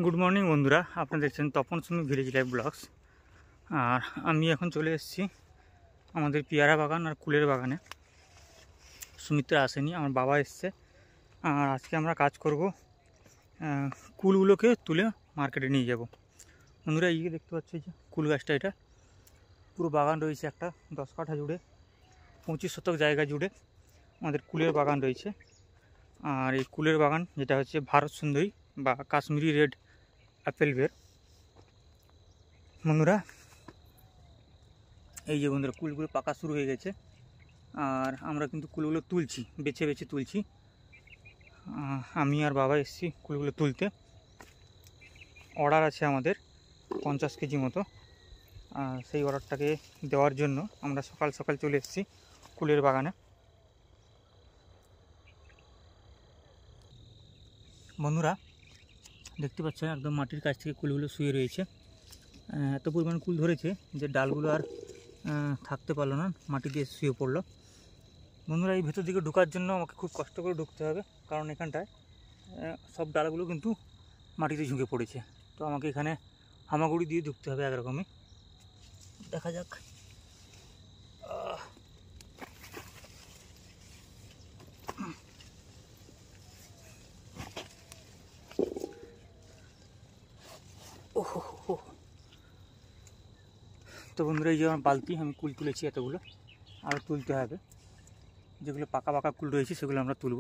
Good morning बंधुरा आपनारा देखছেন Tapan Sumi village life blogs. আর আমি এখন চলে এসেছি আমাদের পেয়ারা বাগান আর কুলের বাগানে। সুমিত্রা আসেনি, আমার বাবা এসছে। আর আজকে আমরা কাজ করব, কুলগুলোকে তুলে মার্কেটে নিয়ে যাব। বন্ধুরা এই দেখতে পাচ্ছি যে কুল গাছটা, এটা পুরো বাগান রয়েছে একটা 10 কাঠা জুড়ে, 25 শতক জায়গা জুড়ে আমাদের কুলের বাগান রয়েছে। আর এই কুলের বাগান যেটা হচ্ছে ভারত সুন্দরী বা কাশ্মীরি রেড অ্যাপেল বের। বন্ধুরা এই যে বন্ধুরা কুলগুলো পাকা শুরু হয়ে গেছে, আর আমরা কিন্তু কুলগুলো তুলছি, বেছে বেছে তুলছি। আমি আর বাবা এসেছি কুলগুলো তুলতে। অর্ডার আছে আমাদের 50 কেজি মতো, সেই অর্ডারটাকে দেওয়ার জন্য আমরা সকাল সকাল চলে এসেছি কুলের বাগানে। বন্ধুরা দেখতে পাচ্ছেন একদম মাটির কাছ থেকে কুলগুলো শুয়ে রয়েছে। এত পরিমাণ কুল ধরেছে যে ডালগুলো আর থাকতে পারলো না, মাটি দিয়ে শুয়ে পড়লো। বন্ধুরা এই ভেতর দিকে ঢোকার জন্য আমাকে খুব কষ্ট করে ঢুকতে হবে, কারণ এখানটায় সব ডালগুলো কিন্তু মাটিতে ঝুঁকে পড়েছে। তো আমাকে এখানে হামাগুড়ি দিয়ে ঢুকতে হবে একরকমই। দেখা যাক। তো বন্ধুরা এই যে আমার বালতি, আমি কুল তুলেছি এতগুলো, আর তুলতে হবে। যেগুলো পাকা পাকা কুল রয়েছে সেগুলো আমরা তুলব।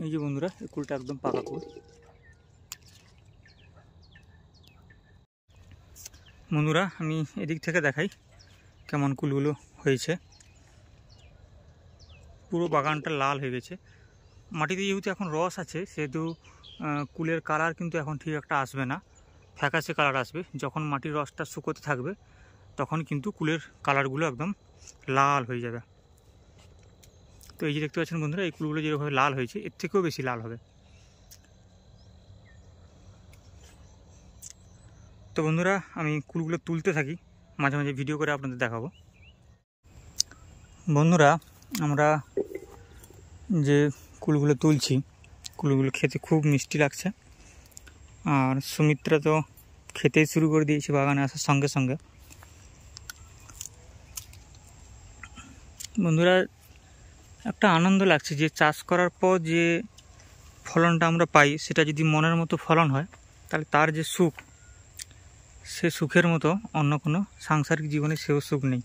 এই যে বন্ধুরা এই কুলটা একদম পাকা কুল। বন্ধুরা আমি এদিক থেকে দেখাই কেমন কুলগুলো হয়েছে। পুরো বাগানটা লাল হয়ে গেছে। মাটিতে যেহেতু এখন রস আছে সেহেতু কুলের কালার কিন্তু এখন ঠিক একটা আসবে না, ফ্যাকাশে কালার আসবে। যখন মাটির রসটা শুকোতে থাকবে তখন কিন্তু কুলের কালারগুলো একদম লাল হয়ে যাবে। তো এই যে দেখতে পাচ্ছেন বন্ধুরা, এই কুলগুলো যেভাবে লাল হয়েছে এর থেকেও বেশি লাল হবে। তো বন্ধুরা আমি কুলগুলো তুলতে থাকি, মাঝে মাঝে ভিডিও করে আপনাদের দেখাবো। বন্ধুরা আমরা যে কুলগুলো তুলছি, কুলগুলো খেতে খুব মিষ্টি লাগছে। আর সুমিত্রা তো খেতেই শুরু করে দিয়েছে বাগানে আসার সঙ্গে সঙ্গে। বন্ধুরা একটা আনন্দ লাগছে যে চাষ করার পর যে ফলনটা আমরা পাই, সেটা যদি মনের মতো ফলন হয় তাহলে তার যে সুখ, সে সুখের মতো অন্য কোনো সাংসারিক জীবনে সেও সুখ নেই।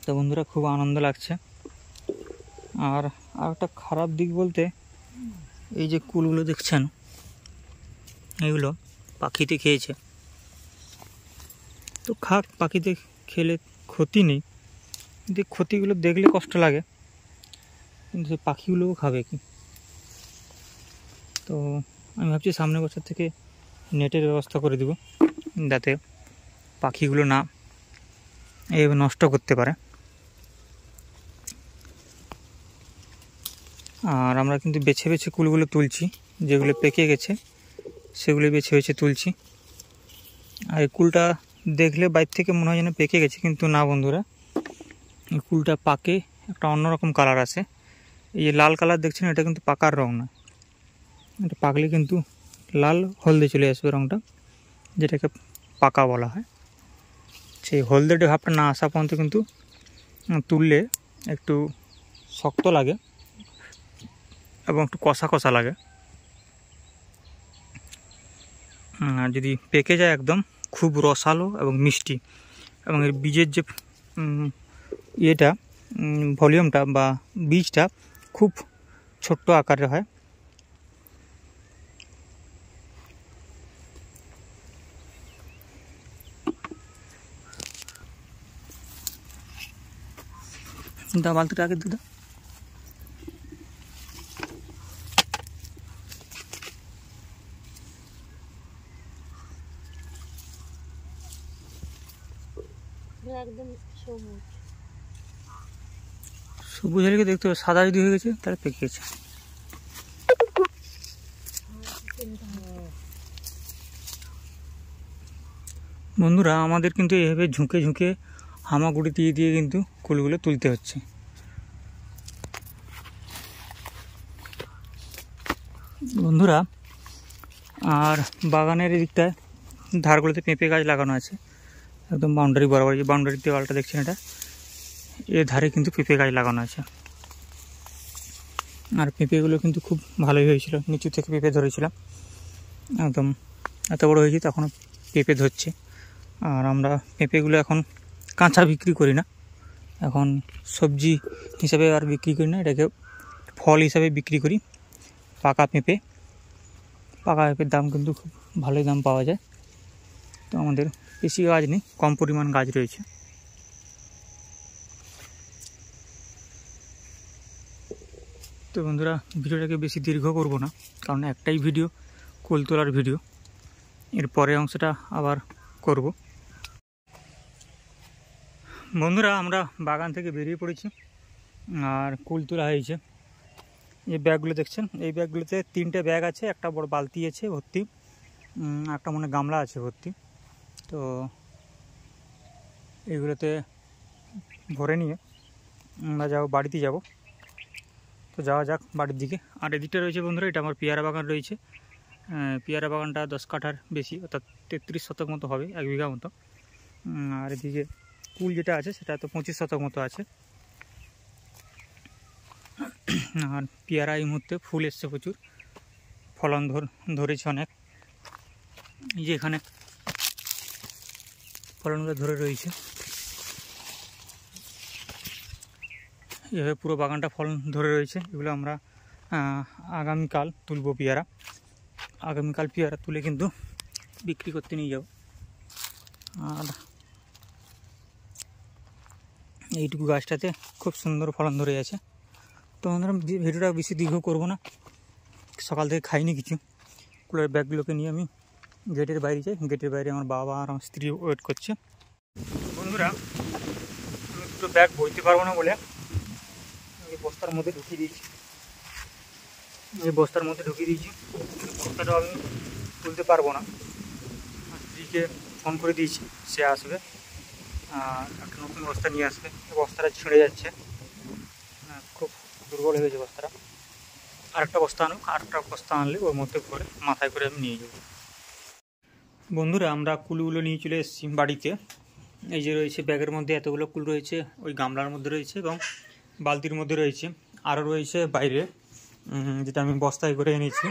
তো বন্ধুরা খুব আনন্দ লাগছে। আর একটা খারাপ দিক বলতে, এই যে কুলগুলো দেখছেন এগুলো পাখিতে খেয়েছে। তো খাক, পাখিতে খেলে ক্ষতি নেই, কিন্তু ক্ষতিগুলো দেখলে কষ্ট লাগে, কিন্তু সেই পাখিগুলোও খাবে কি। তো আমি ভাবছি সামনের বছর থেকে নেটের ব্যবস্থা করে দেব, যাতে পাখিগুলো না এইভাবে নষ্ট করতে পারে। আর আমরা কিন্তু বেছে বেছে কুলগুলো তুলছি, যেগুলো পেকে গেছে সেগুলো বেছে বেছে তুলছি। আর এই কুলটা দেখলে বাইরে থেকে মনে হয় যেন পেকে গেছে, কিন্তু না বন্ধুরা, এই কুলটা পাকে একটা অন্যরকম কালার আসে। এই যে লাল কালার দেখছেন, এটা কিন্তু পাকার রং না, এটা পাকলে কিন্তু লাল হলদে চলে আসবে রংটা, যেটাকে পাকা বলা হয়। সেই হলদেটে ভাবটা না আসা পর্যন্ত কিন্তু তুললে একটু শক্ত লাগে এবং একটু কষা কষা লাগে। আর যদি পেকে যায় একদম খুব রসালো এবং মিষ্টি, এবং এর বীজের যে ইয়েটা ভলিউমটা বা বীজটা খুব ছোট্ট আকারে হয়। দা বালতিটা আগে দিদা। একদম সবুজ সবুজ হলে দেখতে হবে, সাদা যদি হয়ে গেছে তাহলে পেকে গেছে। বন্ধুরা আমাদের কিন্তু এভাবে ঝুঁকে ঝুঁকে হামাগুড়ি দিয়ে দিয়ে কিন্তু কুলগুলো তুলতে হচ্ছে। বন্ধুরা, আর বাগানের এদিকটায় ধারগুলোতে পেঁপে গাছ লাগানো আছে, একদম বাউন্ডারি বরাবর। যে বাউন্ডারির দেওয়ালটা দেখছেন, এটা এর ধারে কিন্তু পেঁপে গাছ লাগানো আছে। আর পেঁপেগুলো কিন্তু খুব ভালোই হয়েছিল, নিচু থেকে পেঁপে ধরেছিলাম, একদম এত বড় হয়েছে, তখনও পেঁপে ধরছে। আর আমরা পেঁপেগুলো এখন কাঁচা বিক্রি করি না, এখন সবজি হিসাবে আর বিক্রি করি না, এটাকে ফল হিসাবে বিক্রি করি। পাকা পেঁপের দাম কিন্তু খুব ভালোই দাম পাওয়া যায়। তো আমাদের বেশি গাছ নেই, কম পরিমাণ গাছ রয়েছে। তো বন্ধুরা, ভিডিওটাকে বেশি দীর্ঘ করব না, কারণ একটাই ভিডিও, কুল তোলার ভিডিও। এর পরের অংশটা আবার করব। বন্ধুরা, আমরা বাগান থেকে বেরিয়ে পড়েছি, আর কুল তোলা হয়েছে। এই ব্যাগগুলো দেখছেন, এই ব্যাগগুলোতে 3টে ব্যাগ আছে, একটা বড় বালতি আছে ভর্তি, একটা মনে গামলা আছে ভর্তি। তো এইগুলোতে ভরে নিয়ে আমরা বাড়িতে যাব। তো যাওয়া যাক বাড়ির দিকে। আর এদিকটা রয়েছে বন্ধুরা, এটা আমার পেয়ারা বাগান রয়েছে। পেয়ারা বাগানটা 10 কাঠার বেশি, অর্থাৎ 33 শতক মতো হবে, 1 বিঘা মতো। আর এদিকে কুল যেটা আছে সেটা তো 25 শতক মতো আছে। আর পেয়ারা এই মুহূর্তে ফুল এসছে প্রচুর, ফলন ধরেছে অনেক। এই যে এখানে ফলনগুলো ধরে রয়েছে, এভাবে পুরো বাগানটা ফলন ধরে রয়েছে। এগুলো আমরা আগামীকাল তুলব পেয়ারা। আগামীকাল পেয়ারা তুলে কিন্তু বিক্রি করতে নিয়ে যাব। আর এইটুকু গাছটাতে খুব সুন্দর ফলন ধরে আছে। তো আমরা ভিডিওটা বেশি দীর্ঘ করব না, সকাল থেকে খাইনি কিছু। কুলের ব্যাগগুলোকে নিয়ে আমি গেটের বাইরে যাই। গেটের বাইরে আমার বাবা আর আমার স্ত্রী ওয়েট করছে। বন্ধুরা, আমি দুটো ব্যাগ বইতে পারবো না বলে এই বস্তার মধ্যে ঢুকিয়ে দিয়েছি। বস্তাটাও আমি তুলতে পারবো না। স্ত্রীকে ফোন করে দিয়েছি, সে আসবে আর একটা নতুন বস্তা নিয়ে আসবে। বস্তাটা ছিঁড়ে যাচ্ছে, খুব দুর্বল হয়ে গেছে বস্তাটা। আরেকটা বস্তা আনলে ওর মধ্যে করে মাথায় করে আমি নিয়ে যাব। বন্ধুরা, আমরা কুলগুলো নিয়ে চলে এসেছি বাড়িতে। এই যে রয়েছে ব্যাগের মধ্যে এতগুলো কুল রয়েছে, ওই গামলার মধ্যে রয়েছে এবং বালতির মধ্যে রয়েছে, আরও রয়েছে বাইরে, যেটা আমি বস্তায় করে এনেছি।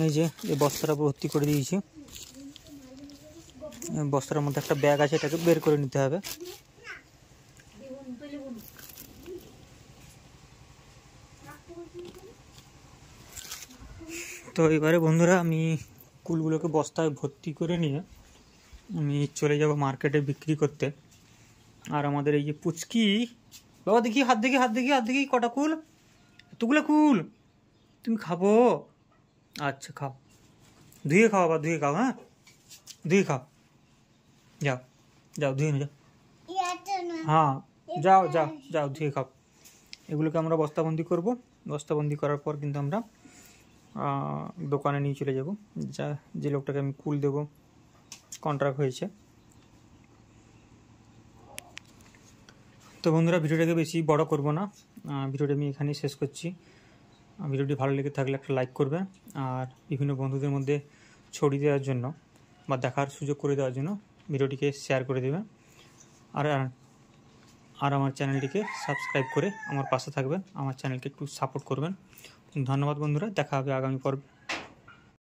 এই যে এই বস্তাটা ভর্তি করে দিয়েছি। বস্তার মধ্যে একটা ব্যাগ আছে, এটাকে বের করে নিতে হবে। তো এবারে বন্ধুরা, আমি কুলগুলোকে বস্তায় ভর্তি করে নিয়ে আমি চলে যাব মার্কেটে বিক্রি করতে। আর আমাদের এই যে পুচকি বাবা, দেখি হাত দেখি কটা কুল, এতগুলো কুল তুমি খাবো? আচ্ছা খাও, ধুয়ে খাও, আবার ধুয়ে খাও। হ্যাঁ, ধুয়ে খাও, যাও ধুয়ে যাও। হ্যাঁ, যাও ধুয়ে খাও। এগুলোকে আমরা বস্তাবন্দি করব। বস্তাবন্দি করার পর কিন্তু আমরা দোকানে নিয়ে চলে যাব, যে লোকটাকে আমি কুল দেবো কন্ট্রাক্ট হয়েছে। তো বন্ধুরা, ভিডিওটাকে বেশি বড় করব না, ভিডিওটা আমি এখানেই শেষ করছি। ভিডিওটি ভালো লেগে থাকলে একটা লাইক করবে, আর বিভিন্ন বন্ধুদের মধ্যে ছড়িয়ে দেওয়ার জন্য বা দেখার সুযোগ করে দেওয়ার জন্য ভিডিওটিকে শেয়ার করে দেবে। আর আমার চ্যানেলটিকে সাবস্ক্রাইব করে আমার পাশে থাকবেন, আমার চ্যানেলকে একটু সাপোর্ট করবেন। ধন্যবাদ বন্ধুরা, দেখা হবে আগামী পর্বে।